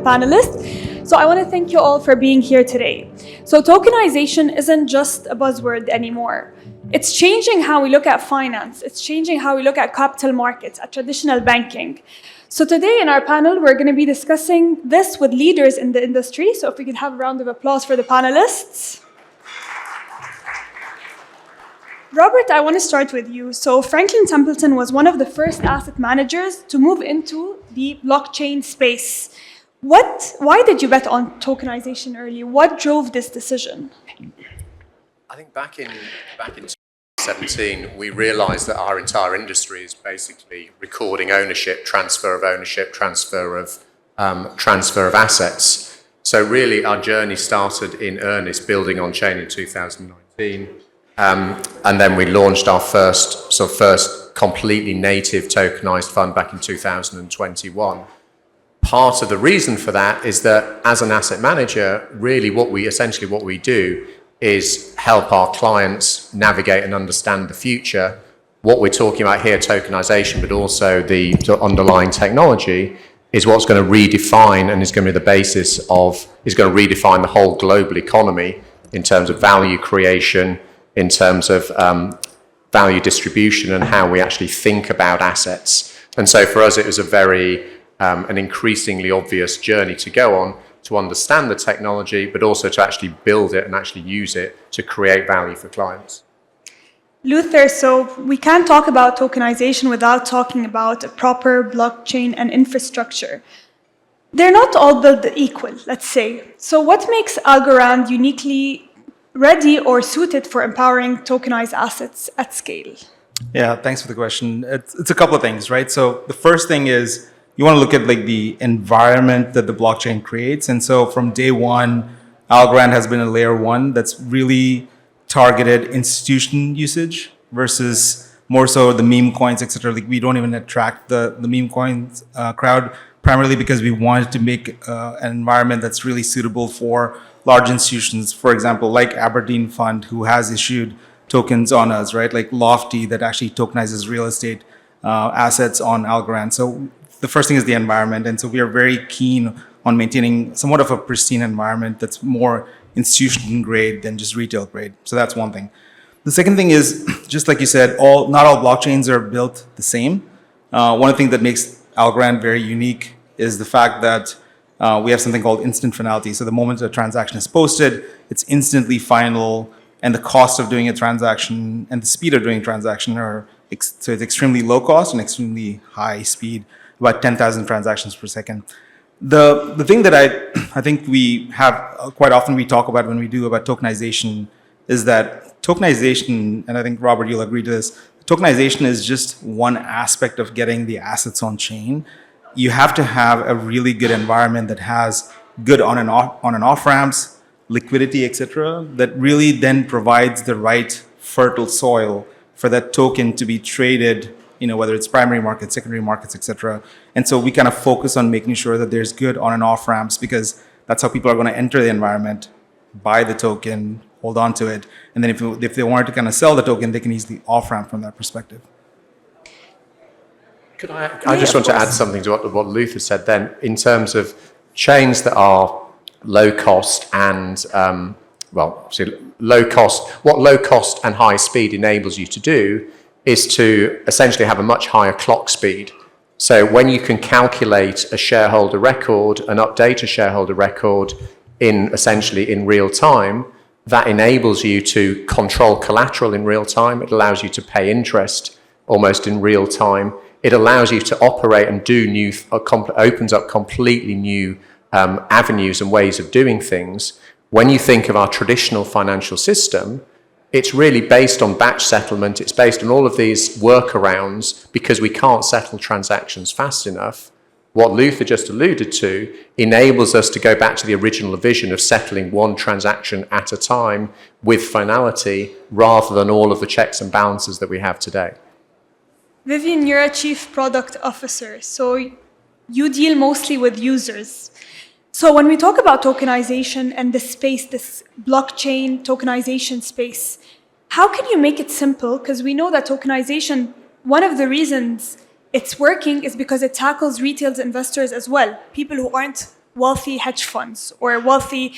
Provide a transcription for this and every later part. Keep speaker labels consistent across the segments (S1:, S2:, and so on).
S1: panelists. So I want to thank you all for being here today. So tokenization isn't just a buzzword anymore. It's changing how we look at finance. It's changing how we look at capital markets, at traditional banking. So today in our panel, we're going to be discussing this with leaders in the industry. So if we could have a round of applause for the panelists. Robert, I want to start with you. So Franklin Templeton was one of the first asset managers to move into the blockchain space. Why did you bet on tokenization early? What drove this decision?
S2: I think back in 2017, we realized that our entire industry is basically recording ownership, transfer of assets. So really our journey started in earnest building on chain in 2019. And then we launched our first completely native tokenized fund back in 2021. Part of the reason for that is that as an asset manager, really what we do is help our clients navigate and understand the future. What we're talking about here, tokenization, but also the underlying technology, is what's going to redefine and is going to be the basis of, is going to redefine the whole global economy in terms of value creation, in terms of value distribution and how we actually think about assets. And so for us, it was a very, an increasingly obvious journey to go on to understand the technology, but also to actually build it and actually use it to create value for clients.
S1: Luther, so we can't talk about tokenization without talking about a proper blockchain and infrastructure. They're not all built equal, let's say. So what makes Algorand uniquely ready or suited for empowering tokenized assets at scale?
S3: Yeah, thanks for the question. It's a couple of things, right? So the first thing is you want to look at like the environment that the blockchain creates. And so from day one, Algorand has been a layer one that's really targeted institution usage versus more so the meme coins, etc. Like we don't even attract the meme coins crowd, primarily because we wanted to make an environment that's really suitable for large institutions, for example, like Aberdeen Fund, who has issued tokens on us, right? Like Lofty, that actually tokenizes real estate assets on Algorand. So the first thing is the environment. And so we are very keen on maintaining somewhat of a pristine environment that's more institutional grade than just retail grade. So that's one thing. The second thing is, just like you said, not all blockchains are built the same. One of the things that makes Algorand very unique is the fact that we have something called instant finality. So the moment a transaction is posted, it's instantly final, and the cost of doing a transaction and the speed of doing a transaction so it's extremely low cost and extremely high speed, about 10,000 transactions per second. The thing that I think we have quite often we talk about when we do about tokenization is that tokenization, and I think Robert, you'll agree to this, tokenization is just one aspect of getting the assets on chain. You have to have a really good environment that has good on and off ramps, liquidity, etc., that really then provides the right fertile soil for that token to be traded, whether it's primary markets, secondary markets, etc. And so we kind of focus on making sure that there's good on and off ramps because that's how people are going to enter the environment, buy the token, hold on to it, and then if they wanted to kind of sell the token, they can easily off ramp from that perspective.
S2: I just want to add something to what Luther said then, in terms of chains that are low cost and, low cost. What low cost and high speed enables you to do is to essentially have a much higher clock speed. So when you can calculate a shareholder record and update a shareholder record essentially in real time, that enables you to control collateral in real time. It allows you to pay interest almost in real time. It allows you to operate and do opens up completely new avenues and ways of doing things. When you think of our traditional financial system, it's really based on batch settlement. It's based on all of these workarounds because we can't settle transactions fast enough. What Luther just alluded to enables us to go back to the original vision of settling one transaction at a time with finality rather than all of the checks and balances that we have today.
S1: Vivien, you're a chief product officer, so you deal mostly with users. So when we talk about tokenization and this space, this blockchain tokenization space, how can you make it simple? Because we know that tokenization, one of the reasons it's working is because it tackles retail investors as well, people who aren't wealthy hedge funds or wealthy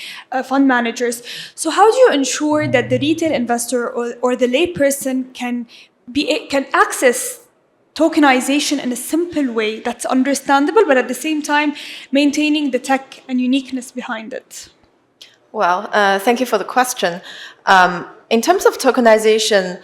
S1: fund managers. So how do you ensure that the retail investor or the layperson can access tokenization in a simple way that's understandable, but at the same time maintaining the tech and uniqueness behind it?
S4: Well, thank you for the question. In terms of tokenization,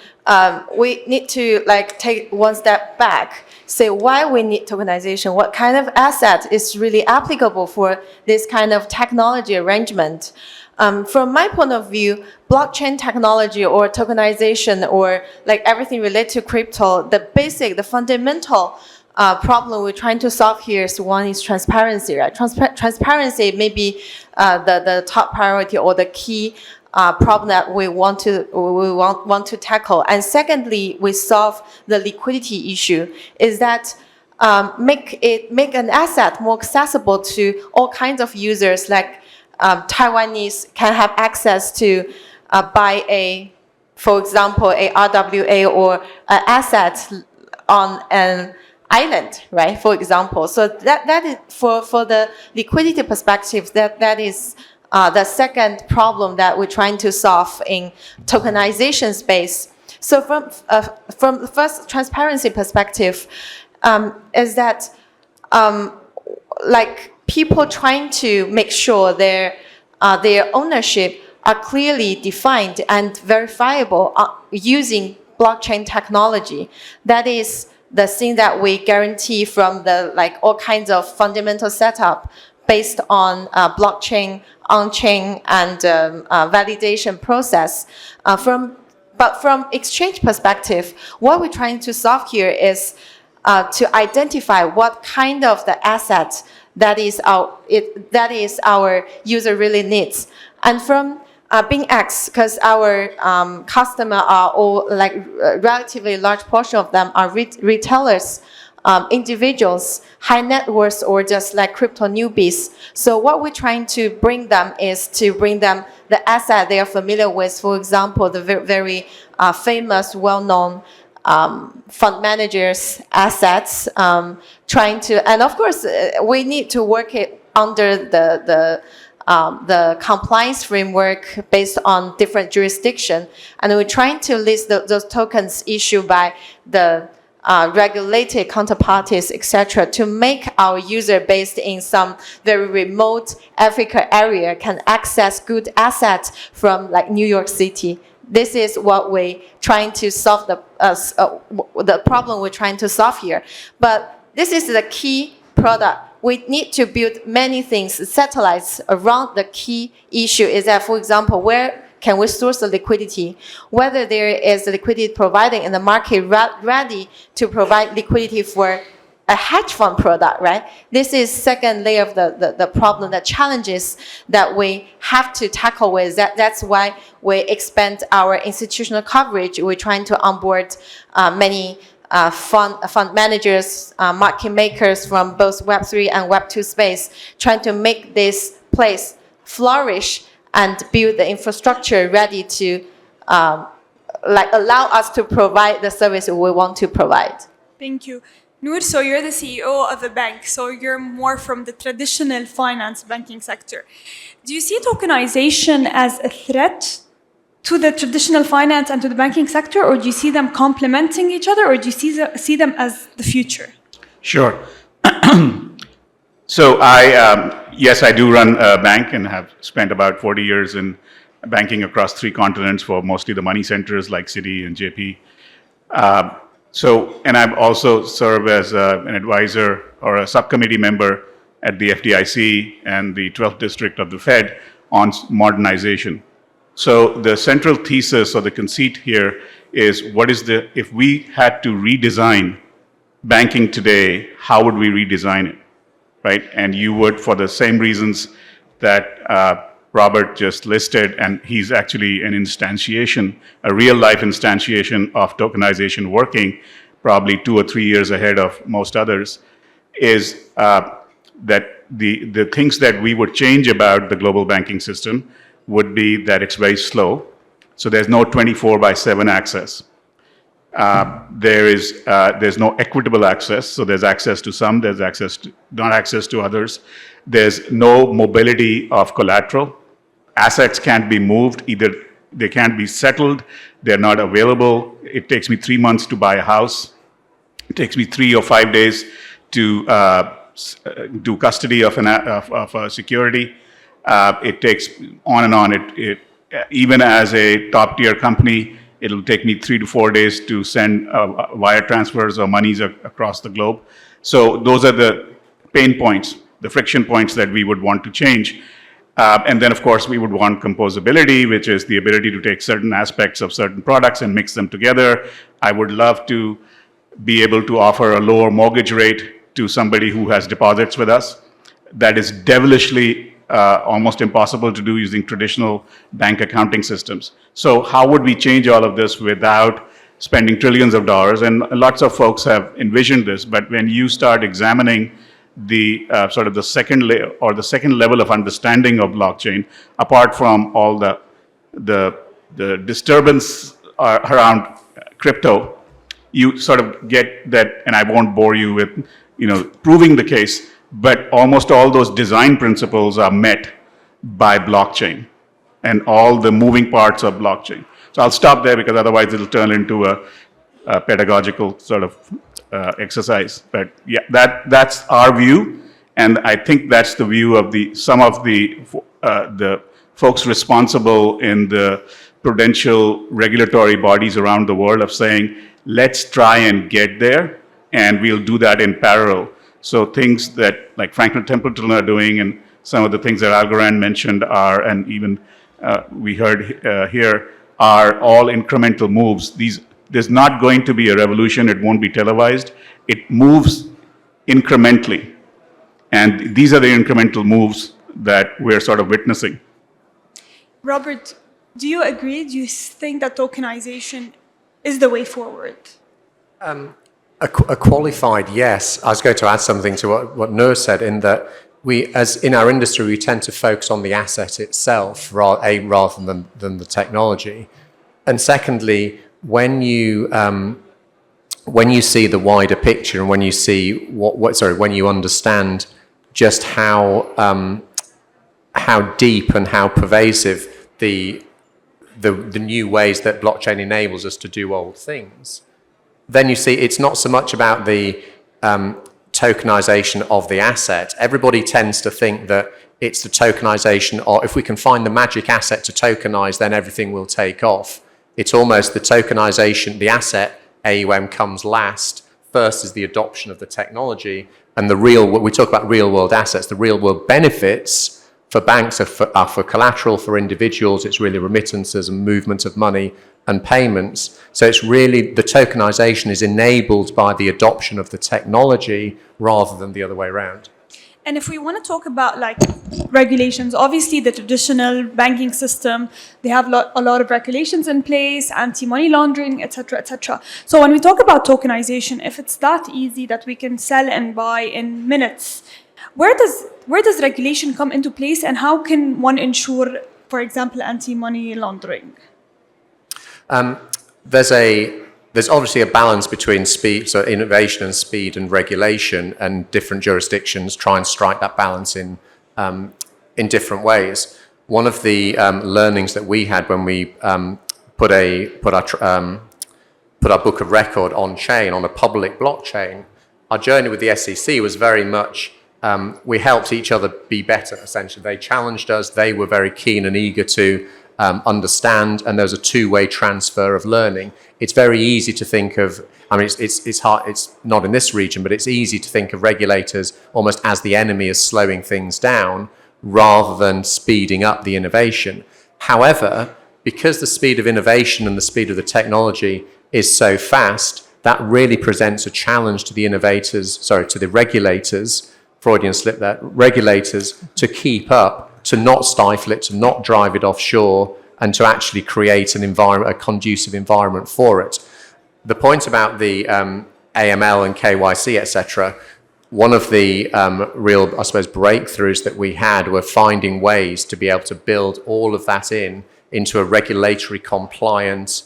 S4: we need to take one step back, say why we need tokenization, what kind of asset is really applicable for this kind of technology arrangement. From my point of view, blockchain technology or tokenization or everything related to crypto, the fundamental problem we're trying to solve here is one is transparency, right? Transparency may be the top priority or the key problem that we want to tackle. And secondly, we solve the liquidity issue. Is that make an asset more accessible to all kinds of users, like Taiwanese can have access to buy for example, a RWA or an asset on an island, right? For example, so that is for the liquidity perspective. That is the second problem that we're trying to solve in tokenization space. So from the first transparency perspective, is that people trying to make sure their ownership are clearly defined and verifiable using blockchain technology. That is the thing that we guarantee from the all kinds of fundamental setup based on blockchain, on-chain, and validation process. But from exchange perspective, what we're trying to solve here is to identify what kind of the asset that is our user really needs. And from BingX, because our customer are all relatively large portion of them are retailers, individuals, high net worth, or just crypto newbies. So what we're trying to bring them is to bring them the asset they are familiar with. For example, the very famous, well-known fund managers' assets. And of course, we need to work it under the compliance framework based on different jurisdiction, and we're trying to list those tokens issued by the regulated counterparties, etc., to make our user based in some very remote Africa area can access good assets from New York City. This is what we're trying to solve the problem we're trying to solve here. But this is the key product. We need to build many things, satellites around the key issue is that, for example, where can we source the liquidity? Whether there is liquidity providing in the market ready to provide liquidity for a hedge fund product, right? This is second layer of the problem, the challenges that we have to tackle with. That's why we expand our institutional coverage. We're trying to onboard many fund managers, market makers from both Web3 and Web2 space, trying to make this place flourish and build the infrastructure ready to allow us to provide the service we want to provide.
S1: Thank you. Noor, so you're the CEO of a bank, so you're more from the traditional finance banking sector. Do you see tokenization as a threat to the traditional finance and to the banking sector, or do you see them complementing each other, or do you see them as the future?
S5: Sure. So yes, I do run a bank and have spent about 40 years in banking across 3 continents for mostly the money centers like Citi and JP. And I've also served as an advisor or a subcommittee member at the FDIC and the 12th District of the Fed on modernization. So the central thesis or the conceit here is if we had to redesign banking today, how would we redesign it, right? And you would, for the same reasons that Robert just listed, and he's actually an instantiation, a real-life instantiation of tokenization working, probably 2 or 3 years ahead of most others, is that the things that we would change about the global banking system would be that it's very slow, so there's no 24/7 access. There's no equitable access, so there's access to some, there's not access to others. There's no mobility of collateral. Assets can't be moved, either they can't be settled, they're not available. It takes me 3 months to buy a house. It takes me 3 or 5 days to do custody of a security. It takes on and on. Even as a top-tier company, it'll take me 3 to 4 days to send wire transfers or monies across the globe. So those are the pain points, the friction points that we would want to change. And then, of course, we would want composability, which is the ability to take certain aspects of certain products and mix them together. I would love to be able to offer a lower mortgage rate to somebody who has deposits with us. That is devilishly almost impossible to do using traditional bank accounting systems. So how would we change all of this without spending trillions of dollars? And lots of folks have envisioned this, but when you start examining the sort of the second layer or the second level of understanding of blockchain, apart from all the disturbance around crypto, you sort of get that, and I won't bore you with proving the case, but almost all those design principles are met by blockchain and all the moving parts of blockchain. So I'll stop there because otherwise it'll turn into a pedagogical sort of exercise. But yeah, that's our view, and I think that's the view of some of the folks responsible in the prudential regulatory bodies around the world of saying, let's try and get there, and we'll do that in parallel. So things that like Franklin Templeton are doing, and some of the things that Algorand mentioned are, and even we heard here, are all incremental moves. There's not going to be a revolution. It won't be televised. It moves incrementally. And these are the incremental moves that we're sort of witnessing.
S1: Robert, do you agree? Do you think that tokenization is the way forward?
S2: A qualified yes. I was going to add something to what Noor said, in that as in our industry, we tend to focus on the asset itself rather than the technology. And secondly, when you see the wider picture and when you see when you understand just how deep and how pervasive the new ways that blockchain enables us to do old things, then you see it's not so much about the tokenization of the asset. Everybody tends to think that it's the tokenization, or if we can find the magic asset to tokenize, then everything will take off. It's almost the tokenization, the asset, AUM comes last. First is the adoption of the technology, and we talk about real world assets, the real world benefits for banks are for collateral, for individuals, it's really remittances and movement of money and payments. So it's really, the tokenization is enabled by the adoption of the technology rather than the other way around.
S1: And if we want to talk about like regulations, obviously the traditional banking system, they have a lot of regulations in place, anti-money laundering, etc., etc. So when we talk about tokenization, if it's that easy that we can sell and buy in minutes, where does regulation come into place, and how can one ensure, for example, anti-money laundering?
S2: There's obviously a balance between speed, so innovation and speed and regulation, and different jurisdictions try and strike that balance in different ways. One of the learnings that we had when we put our book of record on chain, on a public blockchain, our journey with the SEC was very much we helped each other be better, essentially. They challenged us, they were very keen and eager to understand, and there's a two-way transfer of learning. It's very easy to think of, I mean, it's hard, it's not in this region, but it's easy to think of regulators almost as the enemy, as slowing things down rather than speeding up the innovation. However, because the speed of innovation and the speed of the technology is so fast, that really presents a challenge to the to the regulators, Freudian slip there, regulators, to keep up, to not stifle it, to not drive it offshore, and to actually create an environment, a conducive environment for it. The point about the AML and KYC, etc., one of the real, I suppose, breakthroughs that we had were finding ways to be able to build all of that into a regulatory compliant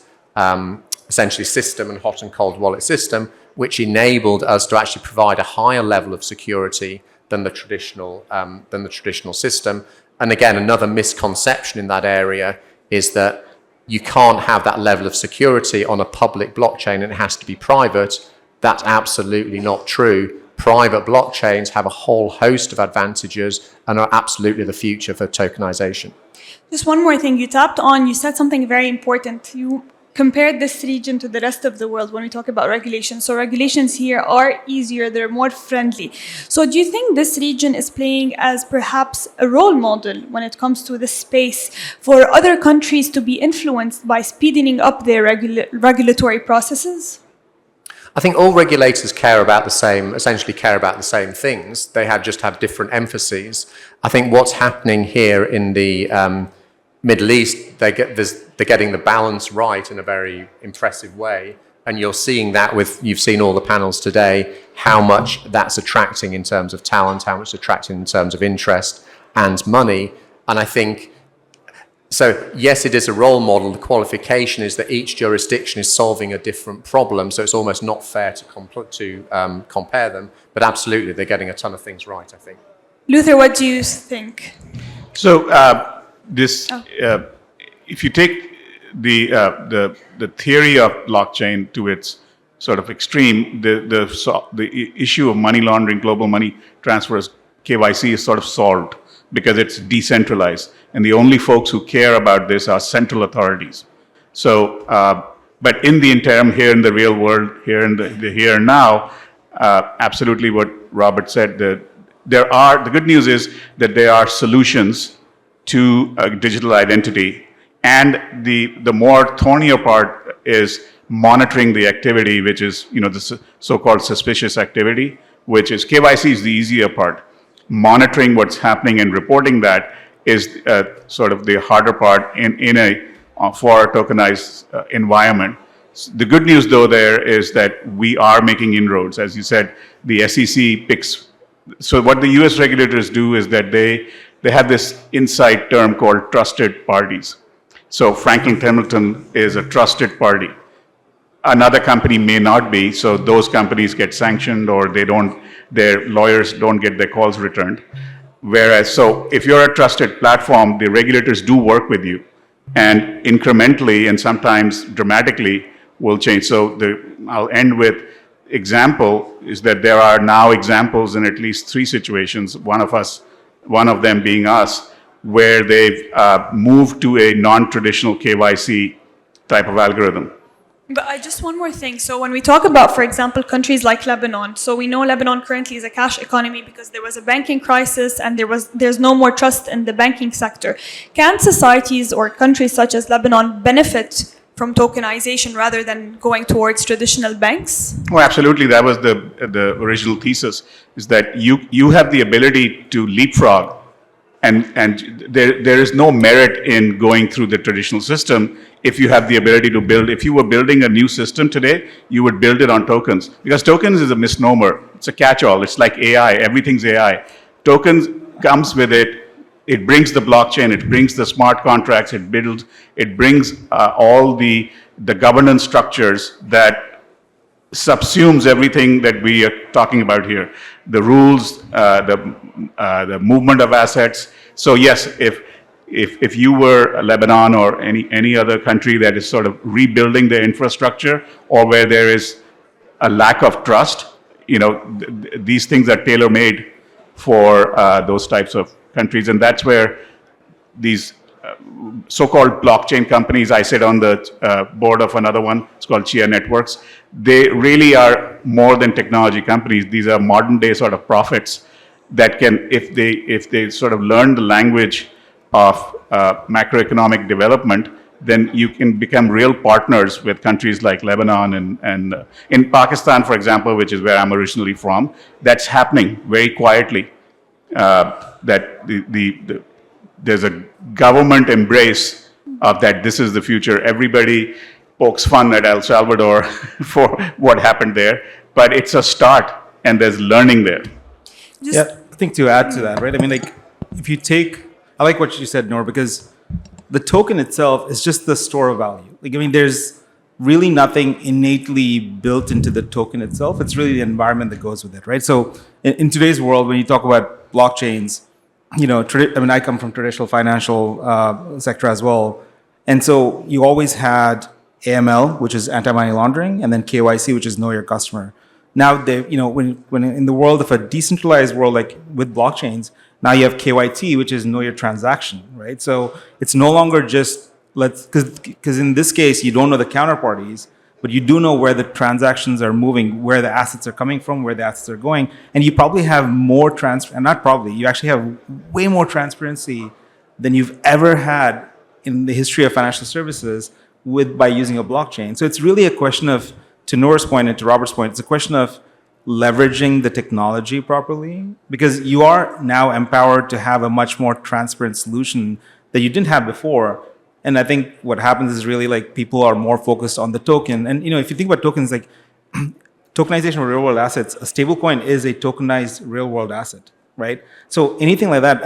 S2: essentially system and hot and cold wallet system, which enabled us to actually provide a higher level of security than the traditional system. And again, another misconception in that area is that you can't have that level of security on a public blockchain and it has to be private. That's absolutely not true. Private blockchains have a whole host of advantages and are absolutely the future for tokenization.
S1: Just one more thing you tapped on, you said something very important. You compared this region to the rest of the world when we talk about regulations. So regulations here are easier, they're more friendly. So do you think this region is playing as perhaps a role model when it comes to the space for other countries to be influenced by speeding up their regulatory processes?
S2: I think all regulators essentially care about the same things. They just have different emphases. I think what's happening here in the Middle East, they're getting the balance right in a very impressive way. And you're seeing that you've seen all the panels today, how much that's attracting in terms of talent, how much it's attracting in terms of interest and money. And I think, so yes, it is a role model. The qualification is that each jurisdiction is solving a different problem. So it's almost not fair to compare them. But absolutely, they're getting a ton of things right, I think.
S1: Luther, what do you think?
S5: So if you take the theory of blockchain to its sort of extreme, the issue of money laundering, global money transfers, KYC is sort of solved because it's decentralized, and the only folks who care about this are central authorities. So, but in the interim, here in the real world, here in the here and now, absolutely what Robert said. The good news is that there are solutions to digital identity, and the more thornier part is monitoring the activity, which is the so-called suspicious activity, which is KYC is the easier part. Monitoring what's happening and reporting that is sort of the harder part for a tokenized environment. The good news, though, there is that we are making inroads. As you said, the SEC picks. So what the U.S. regulators do is that they have this inside term called trusted parties. So Franklin Templeton is a trusted party. Another company may not be, so those companies get sanctioned or their lawyers don't get their calls returned. Whereas, so if you're a trusted platform, the regulators do work with you and incrementally and sometimes dramatically will change. So I'll end with example is that there are now examples in at least 3 situations, one of them being us, where they've moved to a non-traditional KYC type of algorithm.
S1: But just one more thing. So when we talk about, for example, countries like Lebanon, so we know Lebanon currently is a cash economy because there was a banking crisis and there's no more trust in the banking sector. Can societies or countries such as Lebanon benefit from tokenization rather than going towards traditional banks?
S5: Oh, absolutely. That was the original thesis, is that you have the ability to leapfrog, and there is no merit in going through the traditional system if you have the ability to build. If you were building a new system today, you would build it on tokens, because tokens is a misnomer. It's a catch-all. It's like AI. Everything's AI. Tokens comes with it. It brings the blockchain. It brings the smart contracts. It brings all the governance structures that subsumes everything that we are talking about here. The rules, the movement of assets. So yes, if you were Lebanon or any other country that is sort of rebuilding their infrastructure, or where there is a lack of trust, these things are tailor-made for those types of countries, and that's where these so-called blockchain companies, I sit on the board of another one, it's called Chia Networks. They really are more than technology companies. These are modern day sort of prophets that can, if they sort of learn the language of macroeconomic development, then you can become real partners with countries like Lebanon and in Pakistan, for example, which is where I'm originally from. That's happening very quietly. That there's a government embrace of that this is the future. Everybody pokes fun at El Salvador for what happened there, but it's a start and there's learning there.
S3: I think to add to that, right? I mean, like, if you I like what you said, Noor, because the token itself is just the store of value. Like, I mean, there's really nothing innately built into the token itself. It's really the environment that goes with it, right? So in today's world, when you talk about blockchains, I come from traditional financial sector as well. And so you always had AML, which is anti-money laundering, and then KYC, which is know your customer. Now, when in the world of a decentralized world, like with blockchains, now you have KYT, which is know your transaction, right? So it's no longer just because in this case, you don't know the counterparties, but you do know where the transactions are moving, where the assets are coming from, where the assets are going. And you probably have more you actually have way more transparency than you've ever had in the history of financial services by using a blockchain. So it's really a question of, to Noor's point and to Robert's point, it's a question of leveraging the technology properly, because you are now empowered to have a much more transparent solution that you didn't have before. And I think what happens is really like people are more focused on the token. And if you think about tokens, like tokenization of real world assets, a stablecoin is a tokenized real world asset, right? So anything like that,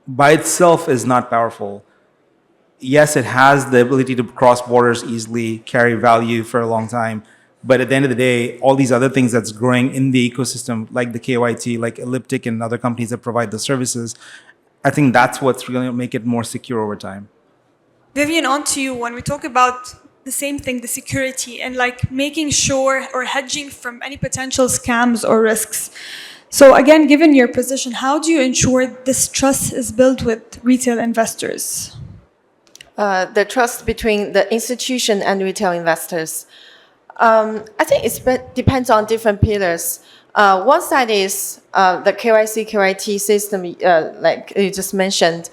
S3: by itself is not powerful. Yes, it has the ability to cross borders easily, carry value for a long time. But at the end of the day, all these other things that's growing in the ecosystem, like the KYT, like Elliptic and other companies that provide the services, I think that's what's going to make it more secure over time.
S1: Vivien, on to you. When we talk about the same thing, the security, and like making sure or hedging from any potential scams or risks. So again, given your position, how do you ensure this trust is built with retail investors?
S4: The trust between the institution and retail investors. I think it depends on different pillars. One side is the KYC, KYT system, like you just mentioned.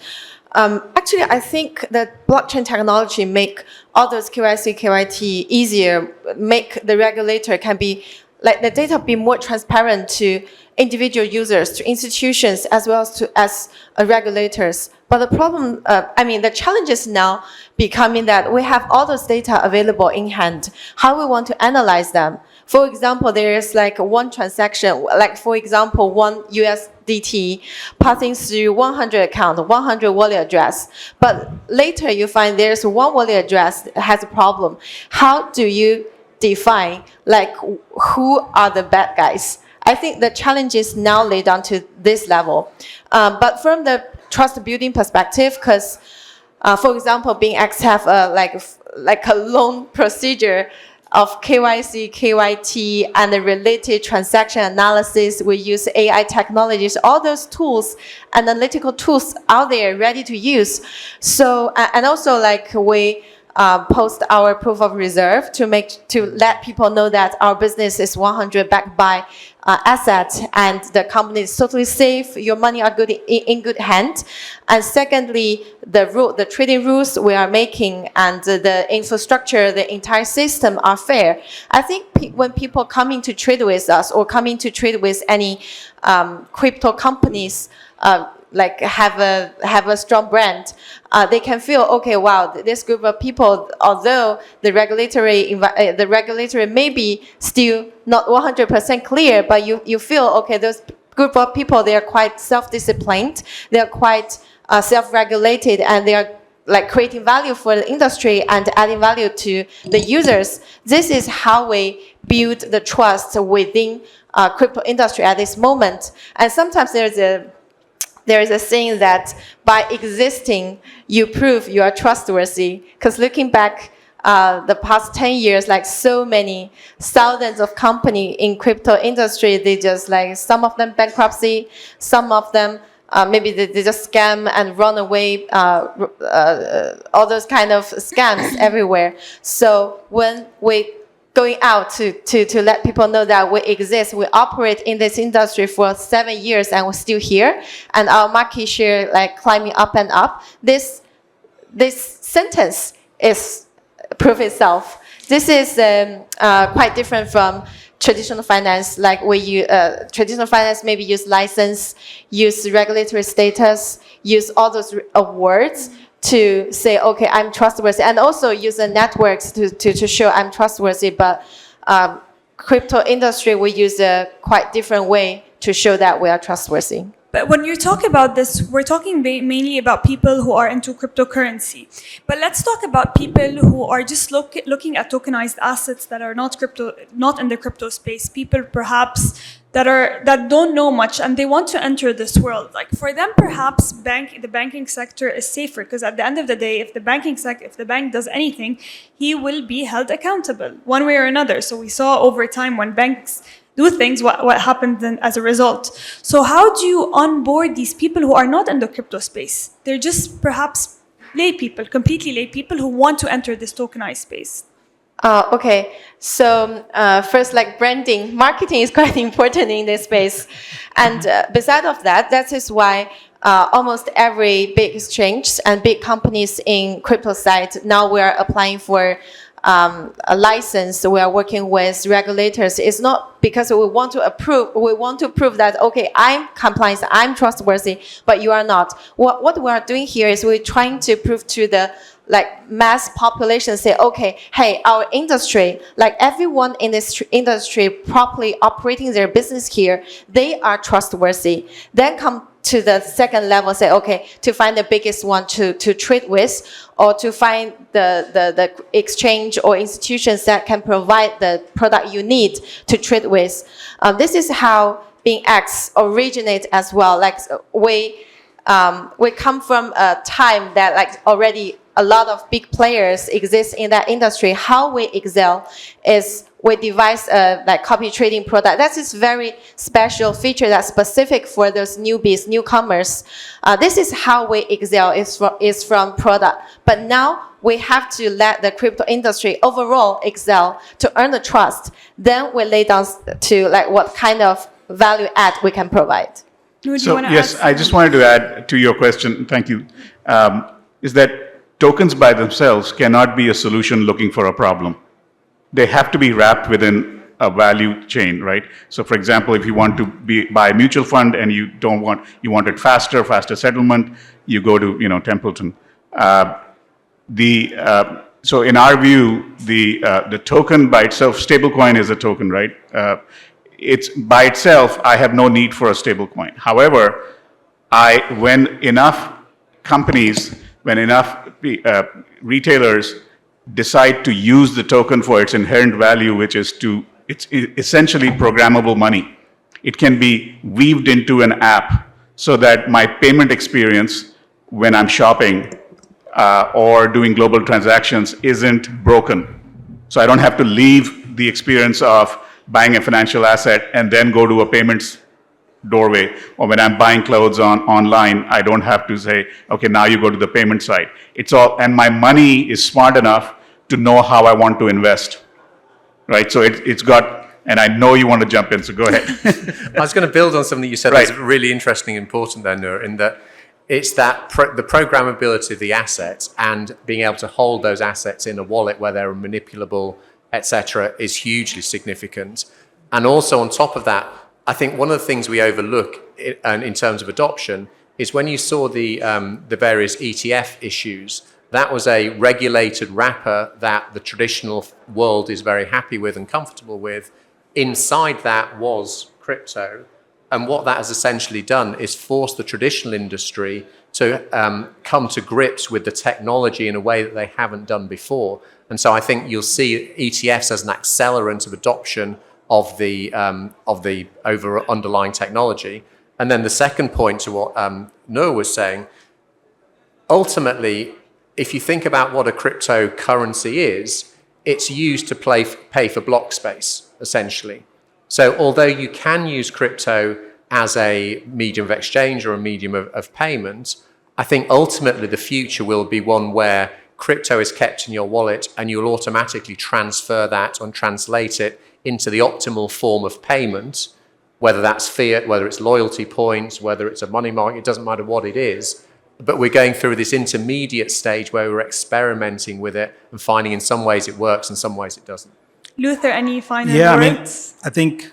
S4: Actually, I think that blockchain technology make all those KYC, KYT easier, make the regulator can be, like the data be more transparent to individual users, to institutions, as well as regulators. But the problem, the challenge is now becoming that we have all those data available in hand. How we want to analyze them? For example, there is like one transaction, like for example, one USDT passing through 100 account, 100 wallet address. But later you find there's one wallet address that has a problem. How do you define like who are the bad guys? I think the challenge is now laid down to this level. But from the trust building perspective, because for example, BingX have like a long procedure of KYC, KYT, and the related transaction analysis. We use AI technologies, all those tools, analytical tools out there ready to use. So, and also like we post our proof of reserve to let people know that our business is 100 backed by assets and the company is totally safe. Your money are good in good hands. And secondly, the trading rules we are making and the infrastructure, the entire system are fair. I think when people coming to trade with us or coming to trade with any crypto companies, like have a strong brand, they can feel, okay, wow, this group of people, although the regulatory may be still not 100% clear, but you feel, okay, those group of people, they are quite self-disciplined, they are quite self-regulated, and they are like creating value for the industry and adding value to the users. This is how we build the trust within crypto industry at this moment. And sometimes there is a saying that by existing, you prove you are trustworthy. Because looking back the past 10 years, like so many thousands of companies in crypto industry, they just like, some of them bankruptcy, some of them maybe they just scam and run away, all those kind of scams everywhere. So when we going out to let people know that we exist, we operate in this industry for 7 years and we're still here, and our market share like climbing up and up. This sentence is proof itself. This is quite different from traditional finance. Like traditional finance maybe use license, use regulatory status, use all those words to say, okay, I'm trustworthy, and also use the networks to show I'm trustworthy. But crypto industry, we use a quite different way to show that we are trustworthy.
S1: But when you talk about this, we're talking mainly about people who are into cryptocurrency. But let's talk about people who are just looking at tokenized assets that are not in the crypto space. People perhaps that don't know much and they want to enter this world. Like for them, perhaps the banking sector is safer because at the end of the day, if the bank does anything, he will be held accountable one way or another. So we saw over time when banks do things, what happened then as a result. So how do you onboard these people who are not in the crypto space? They're just perhaps completely lay people who want to enter this tokenized space.
S4: Okay, so first, like branding, marketing is quite important in this space. And beside of that, that is why almost every big exchange and big companies in crypto side, now we are applying for a license. We are working with regulators. It's not because we want to prove that, okay, I'm compliant, I'm trustworthy, but you are not. What we are doing here is we're trying to prove to the mass population, say, okay, hey, our industry, like everyone in this industry properly operating their business here, they are trustworthy. Then come to the second level, say, okay, to find the biggest one to trade with, or to find the exchange or institutions that can provide the product you need to trade with. This is how BingX originates as well. Like we come from a time that already a lot of big players exist in that industry. How we excel is we devise a copy trading product. That is very special feature that's specific for those newbies, newcomers. This is how we excel is from product. But now we have to let the crypto industry overall excel to earn the trust. Then we lay down to what kind of value add we can provide.
S5: So yes, I just wanted to add to your question, thank you, is that tokens by themselves cannot be a solution looking for a problem. They have to be wrapped within a value chain, right? So for example, if you want to buy a mutual fund and you want it faster settlement, you go to Templeton. So in our view, the token by itself, stablecoin is a token, right? It's by itself, I have no need for a stablecoin. However, when enough retailers decide to use the token for its inherent value, which is it's essentially programmable money. It can be weaved into an app so that my payment experience when I'm shopping or doing global transactions isn't broken. So I don't have to leave the experience of buying a financial asset and then go to a payments doorway, or when I'm buying clothes online, I don't have to say, okay, now you go to the payment side. It's all, and my money is smart enough to know how I want to invest, right? So it's got, and I know you want to jump in, so go ahead.
S2: I was going to build on something you said that's really interesting and important there, Noor, in that it's that the programmability of the assets and being able to hold those assets in a wallet where they're manipulable, etc., is hugely significant. And also on top of that, I think one of the things we overlook in terms of adoption is when you saw the various ETF issues, that was a regulated wrapper that the traditional world is very happy with and comfortable with. Inside that was crypto. And what that has essentially done is force the traditional industry to come to grips with the technology in a way that they haven't done before. And so I think you'll see ETFs as an accelerant of adoption of the underlying technology. And then the second point to what Noor was saying, ultimately, if you think about what a cryptocurrency is, it's used to pay for block space, essentially. So although you can use crypto as a medium of exchange or a medium of payment, I think ultimately the future will be one where crypto is kept in your wallet and you'll automatically transfer that and translate it into the optimal form of payment, whether that's fiat, whether it's loyalty points, whether it's a money market, it doesn't matter what it is. But we're going through this intermediate stage where we're experimenting with it and finding in some ways it works, in some ways it doesn't.
S1: Luther, any final
S3: words?
S1: I mean,
S3: I think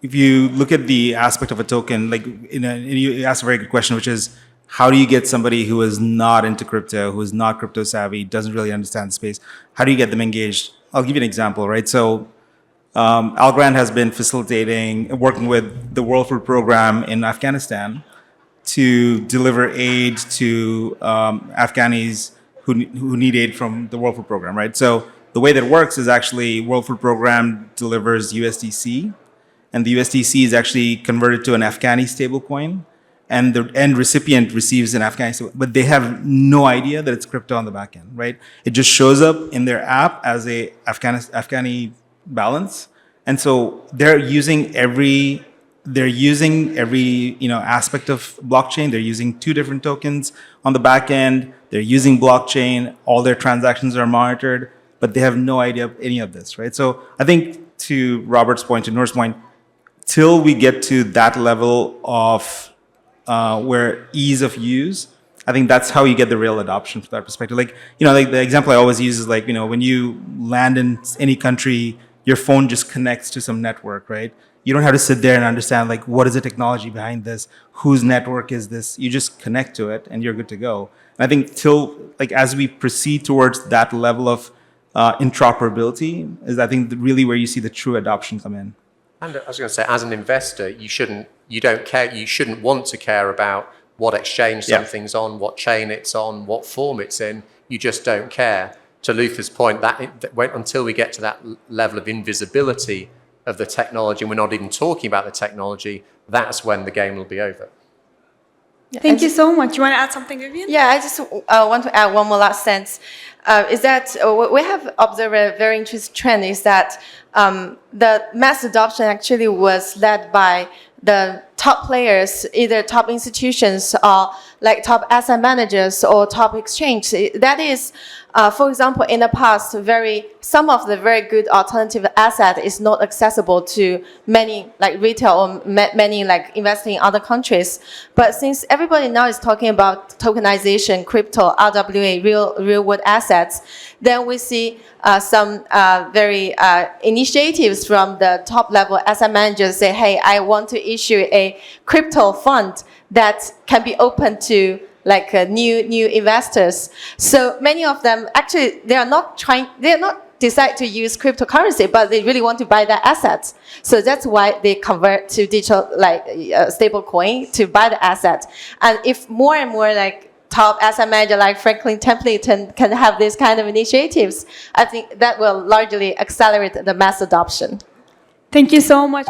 S3: if you look at the aspect of a token, you asked a very good question, which is, how do you get somebody who is not into crypto, who is not crypto savvy, doesn't really understand the space? How do you get them engaged? I'll give you an example, right? So Algorand has been facilitating, working with the World Food Program in Afghanistan to deliver aid to Afghanis who need aid from the World Food Program, right? So the way that it works is actually World Food Program delivers USDC, and the USDC is actually converted to an Afghani stablecoin, and the end recipient receives an Afghani stablecoin, but they have no idea that it's crypto on the back end, right? It just shows up in their app as a Afghani balance, and so they're using every aspect of blockchain. They're using 2 different tokens on the back end. They're using blockchain. All their transactions are monitored, but they have no idea of any of this, right? So I think, to Robert's point, to Noor's point, till we get to that level of where ease of use, I think that's how you get the real adoption from that perspective. Like the example I always use is when you land in any country, your phone just connects to some network, right? You don't have to sit there and understand what is the technology behind this, whose network is this. You just connect to it and you're good to go. And I think as we proceed towards that level of interoperability is, I think, really where you see the true adoption come in.
S2: And I was going to say, as an investor, you shouldn't want to care about what exchange something's on, what chain it's on, what form it's in. You just don't care. To Luther's point, until we get to that level of invisibility of the technology, and we're not even talking about the technology, that's when the game will be over.
S1: Thank you so much. You want to add something, Vivien?
S4: Yeah, I just want to add one more last sense. Is that we have observed a very interesting trend is that the mass adoption actually was led by the top players, either top institutions or top asset managers or top exchange. That is, for example, in the past, some of the very good alternative asset is not accessible to many retail or many investing in other countries. But since everybody now is talking about tokenization, crypto, RWA, real world assets, then we see some very initiatives from the top level asset managers say, hey, I want to issue a crypto fund that can be open to new investors. So many of them actually they are not decide to use cryptocurrency, but they really want to buy their assets. So that's why they convert to digital stable coin to buy the asset. And if more and more top asset manager like Franklin Templeton can have these kind of initiatives, I think that will largely accelerate the mass adoption.
S1: Thank you so much.